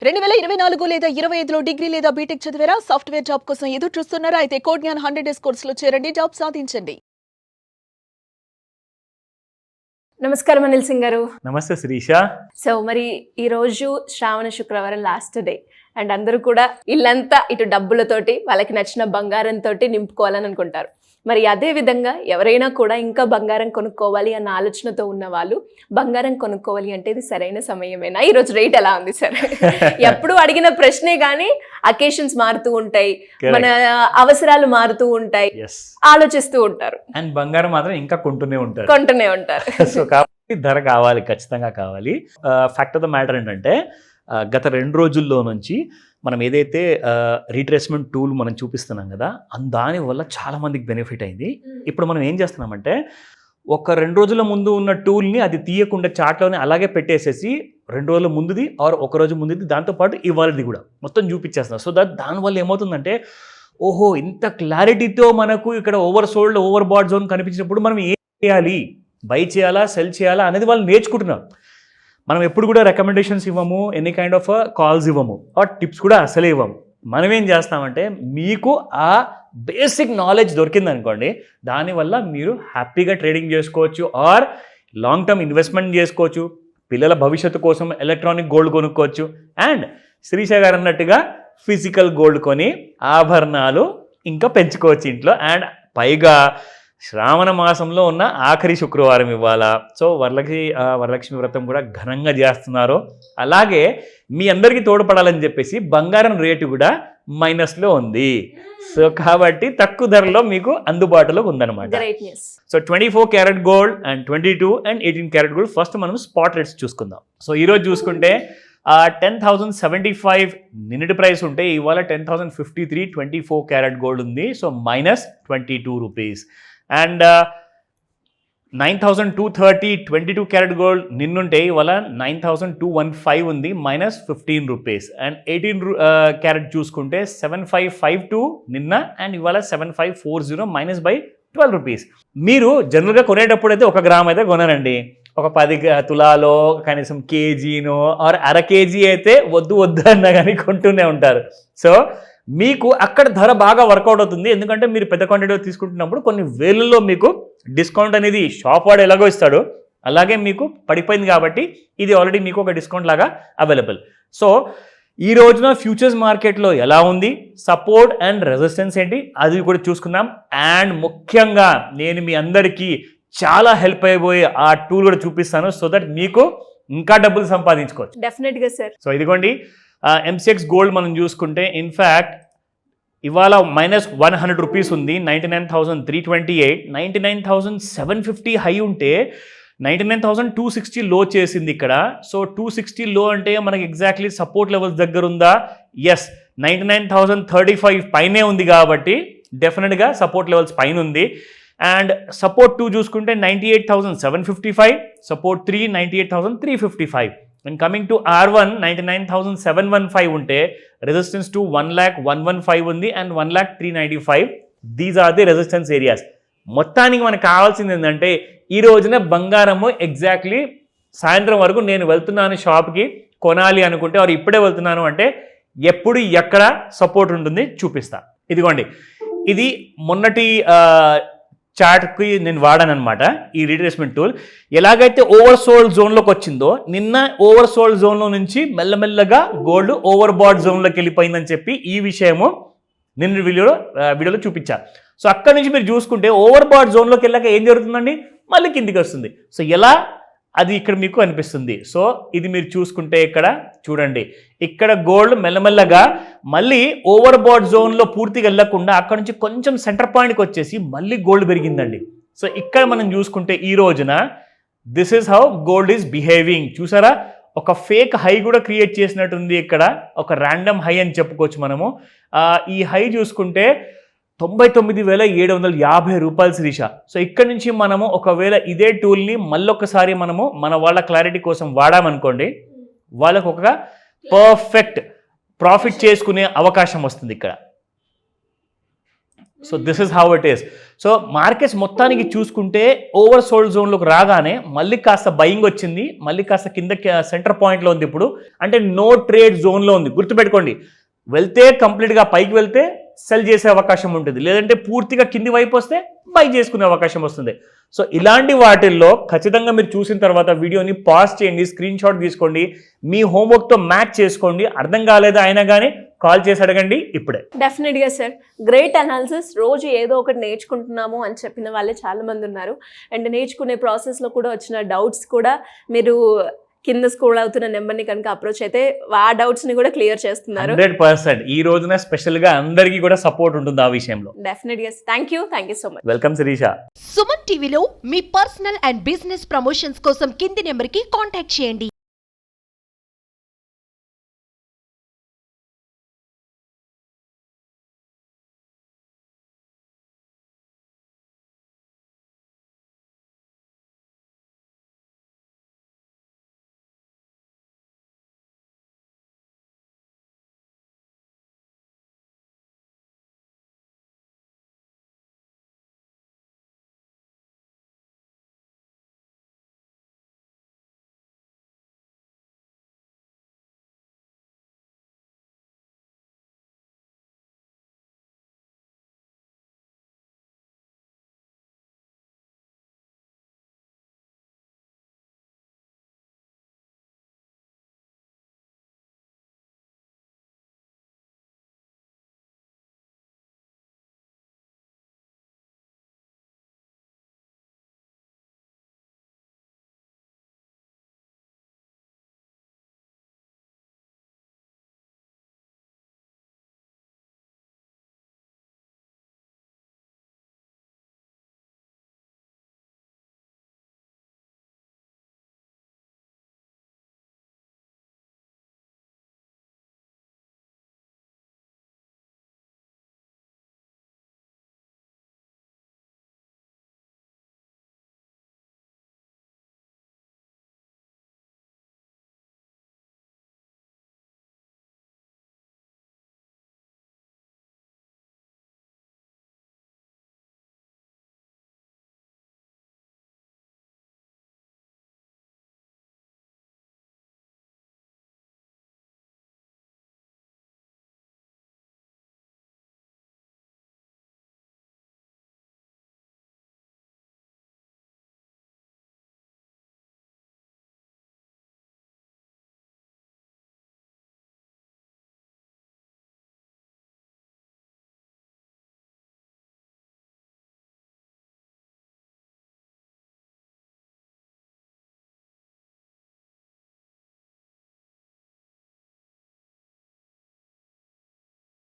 2024 లేదా 25లో డిగ్రీ లేదా బీటెక్ చదివారా? సాఫ్ట్‌వేర్ జాబ్ కోసం ఎదురు చూస్తున్నారా? అయితే కోడ్ జ్ఞాన్ 100 డేస్ కోర్సులో చేరండి, జాబ్ సాధించండి. నమస్కారం అనిల్ సింగ్ గారు. నమస్తే శిరీష. సో మరి ఈ రోజు శ్రావణ శుక్రవారం లాస్ట్ డే అండ్ అందరూ కూడా ఇల్లంతా ఇటు డబ్బులతోటి వాళ్ళకి నచ్చిన బంగారంతో నింపుకోవాలని అనుకుంటారు. మరి అదే విధంగా ఎవరైనా కూడా ఇంకా బంగారం కొనుక్కోవాలి అన్న ఆలోచనతో ఉన్న వాళ్ళు బంగారం కొనుక్కోవాలి అంటే ఇది సరైన సమయమేనా? ఈ రోజు రేట్ ఎలా ఉంది సార్? ఎప్పుడు అడిగిన ప్రశ్నే కానీ అకేషన్స్ మారుతూ ఉంటాయి, మన అవసరాలు మారుతూ ఉంటాయి, ఆలోచిస్తూ ఉంటారు. అండ్ బంగారం మాత్రం ఇంకా కొంటూనే ఉంటారు. సో కాబట్టి ధర కావాలి, ఖచ్చితంగా కావాలి. ఫ్యాక్ట్ ఆఫ్ ద మ్యాటర్ ఏంటంటే గత 2 రోజుల్లో నుంచి మనం ఏదైతే రీట్రేస్మెంట్ టూల్ మనం చూపిస్తున్నాం కదా, దానివల్ల చాలా మందికి బెనిఫిట్ అయింది. ఇప్పుడు మనం ఏం చేస్తున్నామంటే ఒక 2 రోజుల ముందు ఉన్న టూల్ని అది తీయకుండా చార్ట్లోనే అలాగే పెట్టేసేసి 2 రోజుల ముందుది ఆర్ ఒక రోజు ముందుది దాంతోపాటు ఇవాళది కూడా మొత్తం చూపించేస్తున్నాం. సో దానివల్ల ఏమవుతుందంటే ఓహో ఇంత క్లారిటీతో మనకు ఇక్కడ over sold over bat zone కనిపించినప్పుడు మనం ఏం చేయాలి, బై చేయాలా సెల్ చేయాలా అనేది వాళ్ళు నేర్చుకుంటున్నారు. మనం ఎప్పుడు కూడా రికమెండేషన్స్ ఇవ్వము, ఎనీ కైండ్ ఆఫ్ కాల్స్ ఇవ్వము, ఆర్ టిప్స్ కూడా అసలే ఇవ్వము. మనం ఏం చేస్తామంటే మీకు ఆ బేసిక్ నాలెడ్జ్ దొరికింది అనుకోండి, దానివల్ల మీరు హ్యాపీగా ట్రేడింగ్ చేసుకోవచ్చు ఆర్ లాంగ్ టర్మ్ ఇన్వెస్ట్మెంట్ చేసుకోవచ్చు, పిల్లల భవిష్యత్తు కోసం ఎలక్ట్రానిక్ గోల్డ్ కొనుక్కోవచ్చు, అండ్ శిరీష గారు అన్నట్టుగా ఫిజికల్ గోల్డ్ కొని ఆభరణాలు ఇంకా పెంచుకోవచ్చు ఇంట్లో. అండ్ పైగా శ్రావణ మాసంలో ఉన్న ఆఖరి శుక్రవారం ఇవ్వాల. సో వరలక్ష్మి వ్రతం కూడా ఘనంగా చేస్తున్నారు. అలాగే మీ అందరికీ తోడ్పడాలని చెప్పేసి బంగారం రేటు కూడా మైనస్లో ఉంది. సో కాబట్టి తక్కువ ధరలో మీకు అందుబాటులో ఉందన్నమాట. So 24 carat gold and 22 and 18 carat gold first మనం స్పాట్ రేట్స్ చూసుకుందాం. సో ఈరోజు చూసుకుంటే 10,075 నిన్నటి ప్రైస్ ఉంటే ఇవాళ 10,053 24 క్యారెట్ గోల్డ్ ఉంది. So -22 rupees. And 9,230 22 carat gold నిన్నుంటే ఇవాళ 9,215 ఉంది, -15 రూపీస్. అండ్ 18 క్యారెట్ చూసుకుంటే 7,552 నిన్న అండ్ ఇవాళ 7,540 -12 రూపీస్. మీరు జనరల్గా కొనేటప్పుడు అయితే 1 గ్రామ్ అయితే కొనరండి, ఒక 10 తులాలో కనీసం కేజీనో ఆర్ అర కేజీ అయితే వద్దు అన్నా కానీ కొంటూనే ఉంటారు. సో మీకు అక్కడ ధర బాగా వర్కౌట్ అవుతుంది, ఎందుకంటే మీరు పెద్ద క్వాంటిటీలో తీసుకుంటున్నప్పుడు కొన్ని వేలలో మీకు డిస్కౌంట్ అనేది షాప్ వాడు ఎలాగో ఇస్తాడు, అలాగే మీకు పడిపోయింది కాబట్టి ఇది ఆల్రెడీ మీకు ఒక డిస్కౌంట్ లాగా అవైలబుల్. సో ఈ రోజున ఫ్యూచర్స్ మార్కెట్లో ఎలా ఉంది, సపోర్ట్ అండ్ రెసిస్టెన్స్ ఏంటి అది కూడా చూసుకుందాం. అండ్ ముఖ్యంగా నేను మీ అందరికీ చాలా హెల్ప్ అయిపోయే ఆ టూల్ కూడా చూపిస్తాను, సో దట్ మీకు ఇంకా డబ్బులు సంపాదించుకోవచ్చు. డెఫినెట్గా సార్. సో ఇదిగోండి MCX గోల్డ్ మనం చూసుకుంటే ఇన్ఫ్యాక్ట్ ఇవాళ -100 రూపీస్ ఉంది, 99,328. 99,750 హై ఉంటే 99,260 లో చేసింది ఇక్కడ. సో 260 లో అంటే మనకి ఎగ్జాక్ట్లీ సపోర్ట్ లెవెల్స్ దగ్గర ఉందా? ఎస్, 99,035 పైనే ఉంది కాబట్టి డెఫినెట్గా సపోర్ట్ లెవెల్స్ పైన ఉంది. అండ్ సపోర్ట్ 2 చూసుకుంటే 98,755, support 3 98,355. And coming to R1 99,715 ఉంటే రెసిస్టెన్స్ టు 1,01,115 ఉంది and 1,03,95. These are the resistance areas. మొత్తానికి మనకు కావాల్సింది ఏంటంటే ఈ రోజున బంగారము ఎగ్జాక్ట్లీ సాయంత్రం వరకు నేను వెళ్తున్నాను షాప్కి కొనాలి అనుకుంటే ఆర్ ఇప్పుడే వెళ్తున్నాను అంటే ఎప్పుడు ఎక్కడ సపోర్ట్ ఉంటుంది చూపిస్తా. ఇదిగోండి, ఇది మొన్నటి చార్ట్కి నేను వాడాను అనమాట ఈ రీట్రేస్మెంట్ టూల్. ఎలాగైతే ఓవర్ సోల్డ్ జోన్లోకి వచ్చిందో, నిన్న ఓవర్ సోల్డ్ జోన్లో నుంచి మెల్లమెల్లగా గోల్డ్ ఓవర్ బాట్ జోన్లోకి వెళ్ళిపోయిందని చెప్పి ఈ విషయము నిన్న వీడియోలో చూపించా. సో అక్కడి నుంచి మీరు చూసుకుంటే ఓవర్ బాట్ జోన్లోకి వెళ్ళాక ఏం జరుగుతుందండి, మళ్ళీ కిందికి వస్తుంది. సో ఎలా అది ఇక్కడ మీకు అనిపిస్తుంది. సో ఇది మీరు చూసుకుంటే ఇక్కడ చూడండి, ఇక్కడ గోల్డ్ మెల్లమెల్లగా మళ్ళీ ఓవర్ బాట్ జోన్లో పూర్తిగా వెళ్ళకుండా అక్కడ నుంచి కొంచెం సెంటర్ పాయింట్కి వచ్చేసి మళ్ళీ గోల్డ్ పెరిగిందండి. సో ఇక్కడ మనం చూసుకుంటే ఈ రోజున this is how gold is behaving. చూసారా, ఒక ఫేక్ హై కూడా క్రియేట్ చేసినట్టుంది ఇక్కడ, ఒక ర్యాండమ్ హై అని చెప్పుకోవచ్చు మనము. ఈ హై చూసుకుంటే 99,750 రూపాయలు శిరీష. సో ఇక్కడ నుంచి మనము ఒకవేళ ఇదే టూల్ని మళ్ళొకసారి మనము మన వాళ్ళ క్లారిటీ కోసం వాడామనుకోండి, వాళ్ళకు ఒక పర్ఫెక్ట్ ప్రాఫిట్ చేసుకునే అవకాశం వస్తుంది ఇక్కడ. So this is how it is. So markets మొత్తానికి చూసుకుంటే ఓవర్ సోల్డ్ జోన్లోకి రాగానే మళ్ళీ కాస్త బయింగ్ వచ్చింది, మళ్ళీ కాస్త కింద సెంటర్ పాయింట్లో ఉంది ఇప్పుడు. అంటే నో ట్రేడ్ జోన్లో ఉంది. గుర్తుపెట్టుకోండి, వెళ్తే కంప్లీట్గా పైకి వెళ్తే సెల్ చేసే అవకాశం ఉంటుంది, లేదంటే పూర్తిగా కింది వైపు వస్తే బై చేసుకునే అవకాశం వస్తుంది. సో ఇలాంటి వాటిల్లో ఖచ్చితంగా మీరు చూసిన తర్వాత వీడియోని పాజ్ చేయండి, స్క్రీన్ షాట్ తీసుకోండి, మీ హోంవర్క్తో మ్యాచ్ చేసుకోండి. అర్థం కాలేదా అయినా కానీ కాల్ చేసి అడగండి ఇప్పుడే. డెఫినెట్గా సార్, గ్రేట్ అనాలిసిస్. రోజు ఏదో ఒకటి నేర్చుకుంటున్నాము అని చెప్పిన వాళ్ళే చాలా మంది ఉన్నారు. అండ్ నేర్చుకునే ప్రాసెస్లో కూడా వచ్చిన డౌట్స్ కూడా మీరు కింద స్క్రోల్ అవుతున్న నెంబర్ని కనుక అప్రోచ్ అయితే ఆ డౌట్స్ని కూడా క్లియర్ చేస్తున్నారు. 100% ఈ రోజున స్పెషల్గా అందరికీ కూడా సపోర్ట్ ఉంటుంది ఆ విషయంలో. డెఫినెట్గా thank you so much. Welcome Shirisha. Suman టీవీలో మీ పర్సనల్ అండ్ బిజినెస్ ప్రమోషన్స్ కోసం కింది నెంబర్కి కాంటాక్ట్ చేయండి.